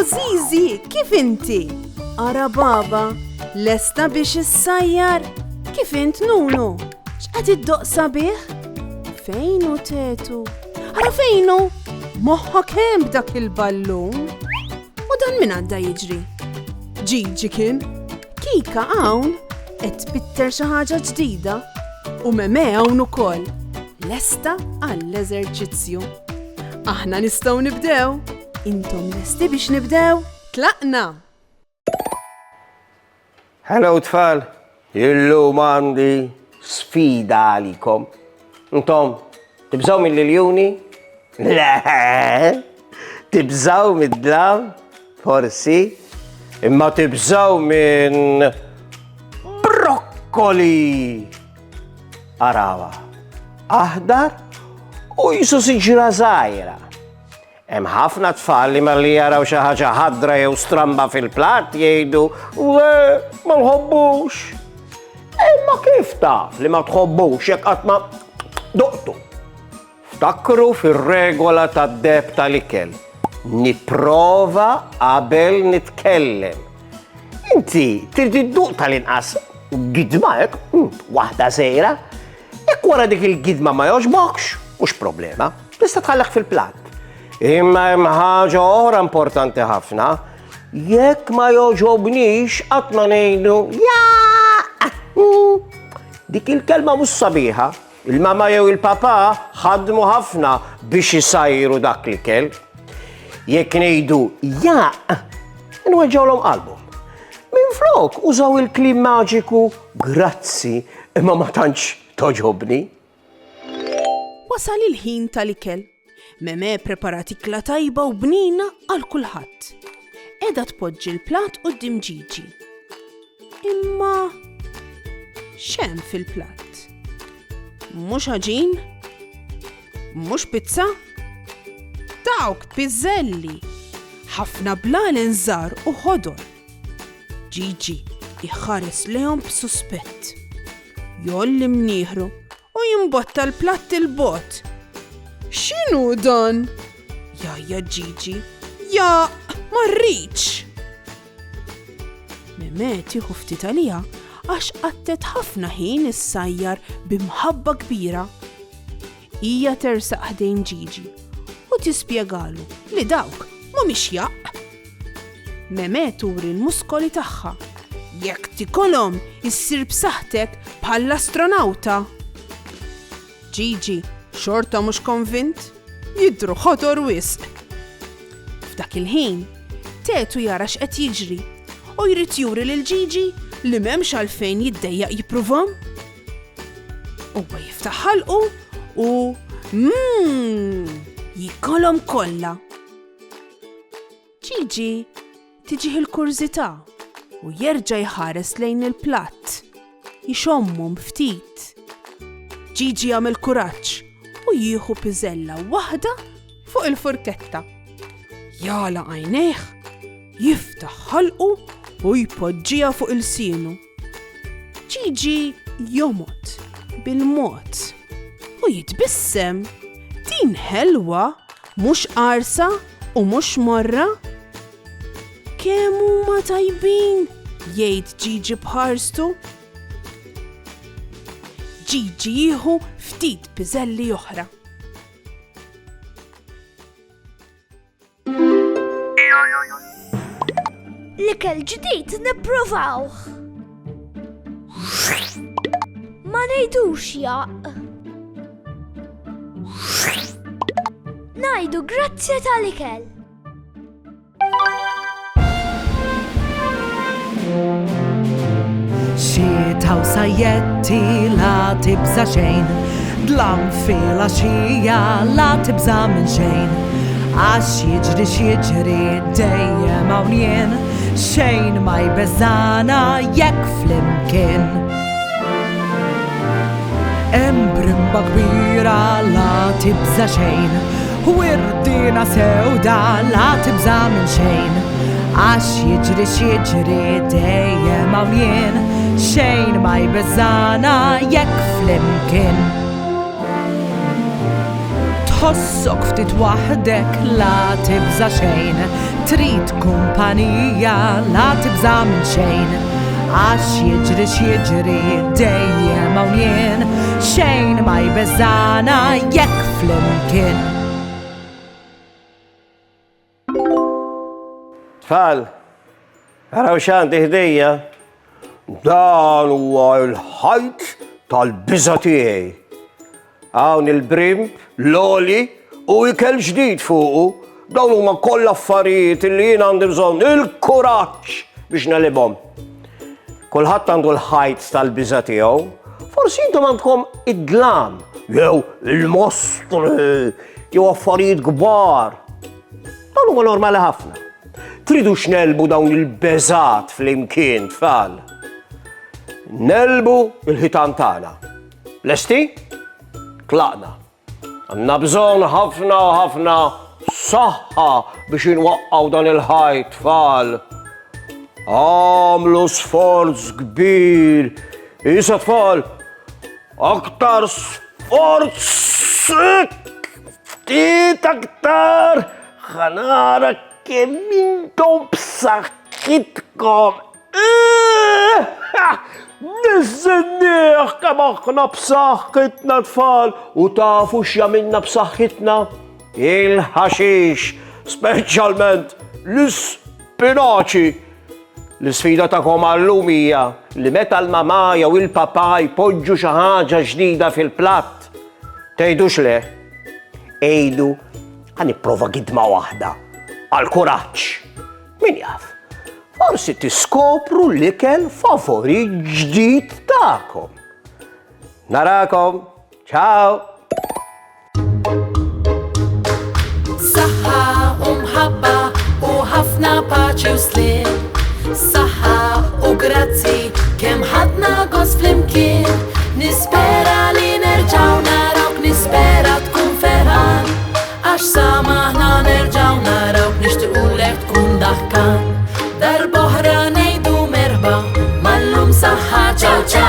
Zizi, kif inti? Ara baba, lesta biex issajjar? Kif int Nunu? X'qed iddoqsa bih? Fejnu tetu? Ara fejnu? Moħħok hemm b'dak il-ballun? U dan min għadda jiġri? Gigi kien? Kika hawn qed tbitter xi ħaġa ġdida u Meme hawn ukoll. Lesta għall-eżerċizzju. Aħna nistgħu nibdew. Intom lesti biex nibdew? Tlaqna! Hello tfal, illum għandi sfida għalikom. Intom, tibżaw mill-liljuni? Le, tibżaw mid-dlam? Forsi? Imma tibżaw minn brokkoli. Arawa, aħdar u jisu siġra zaħira. Hemm ħafna tfal li malli jaraw xi ħaġa ħadra jew stramba fil-platt jgħidu le ma nħobbux. Imma kif taf li ma tħobbux jekk qatt ma doqtu? Ftakru fir-regola tad-deb tal-ikel. Nipprova qabel nitkellem. Inti trid idduq tal-inqas gidma hekk, waħda żgħira. Jekk wara dik il-gidma ma jogħġbokx, mhux problema, tista' tħallek fil-platt. Imma hemm ħaġa oħra importanti ħafna, jekk ma jogħġobniex qatt ma ngħidu dik il-kelma mhux sabiħa. Il-mama jew il-papa ħadmu ħafna biex isajru dak l-ikel. Jekk ngħidu nweġġawlhom qalbhom. Minflok użaw il-kliem maġiku grazzi imma ma tantx toġobni. Wasal il-ħin tal-ikel. Meme preparat ikla tajba u bnina għal kulħadd. Qiegħda tpoġġi l-platt quddiem Gigi. Imma x'hemm fil-platt? Mhux ħaġin? Mhux pizza? Dawk piżelli. Ħafna blalen żgħar u ħodor. Gigi iħares lehom b'suspett. Jolli mnieħru u jimbotta l-platt il-bot. X'inhu dan? Ja Gigi, ja ma rridx. Meme tieħu ftit għaliha għax qattet ħafna ħin issajjar b'imħabba kbira. Hija tersaq ħdejn Gigi u tispjegalu li dawk mhumiex jaq. Meme turi l-muskoli tagħha. Jekk tikolhom issir b'saħħtek bħall-astronawta. Gigi xorta mhux konvint, jidhru ħodor wisq. F'dak il-ħin, tetu jara x'qed jiġri u jrid juri lil Gigi li m'hemmx għalfejn jiddejjaq jippruvom. Huwa jiftaħ ħalqu u jikkolhom kollha. Gigi tiġih il-kurżità u jerġa' jħares lejn il-platt, jixommhom ftit. Gigi jagħmel kuraġġ u jieħu piżella waħda fuq il-furketta. Jala għajnejh, jiftaħ ħalqu u jpoġġiha fuq il-sienu. Gigi jomot bil-mod u jitbissem. Din ħelwa mhux qarsa u mhux morra. Kemm huma tajbin, jgħid Gigi bħarstu. Gigi jieħu ftit piżelli oħra. L-ikel ġdid nipprovawh. Ma ngħidux jaq. Ngħidu grazzi tal-ikel. Xita u sajjetti la tibża xejn, dlam fil-għaxija la tibża minn xejn. Għax jiġri x'jiġri dejjem hawn jien, xejn ma jbeżżana jekk flimkien. Hemm brimba kbira la tibża xejn, u irdina sewda la tibża minn xejn. Għax jiġri x'jiġri dejjem hawn jien, xejn ma jbeżżana jekk flimkien. tħossok ftit waħdek la tibża xejn, trid kumpanija la tibża minn xejn. Għax jiġri x'jiġri dejjem hawn jien, xejn ma jbeżżana jekk flimkien. Tfal, araw x'għandi ħdejja. Dan huwa l-ħajt tal-biża' tiegħi. Hawn il-brimb, l-oli u ikel ġdid fuqu. Dawn huma kollha affarijiet li jien għandi bżonn il-kuraġġ biex nelibhom. Kulħadd għandu l-ħajt tal-biża' tiegħu. Forsi intom għandkom id-dlam, jew il-mostri, jew affarijiet kbar. Dawn huma normali ħafna. Tridu x'nelbu dawn il-beżat flimkien tfal. Nelbu il-ħitan tagħna. Lesti? Tlaqna. Għandna bżonn ħafna ħafna saħħa biex inwaqqgħu dan il-ħajt tfal. Għamlu sforz kbir. Issa tfal, aktar sforz, ftit aktar, ħanara kemm intom b'saħħitkom. Nistennieh kemm aħna b'saħħitna tfal u tafu x'jagħmilna b'saħħitna? Il-ħaxix, speċjalment l-ispinaċi. L-isfida tagħkom għallum hija li meta l-mama jew il-papa jpoġġu xi ħaġa ġdida fil-platt. Tgħidux le? Ejdu ħanipprova gidma waħda għall-kuraġġ. Min jaf? Forsi tiskopru l-ikel favorit ġdid tagħkom. Narakom, ciao! Saħħa u mħabba u ħafna paċi u slim. Saħħa u grazzi kemm ħadna gost flimkien. Nispera li nerġgħu narawk, nispera tkun ferħan. Għax samaħna nerġgħu narawk, nixtiequlek tkun daħkan. Darb'oħra ngħidu merba, mallum saħħa ċaw ċaw.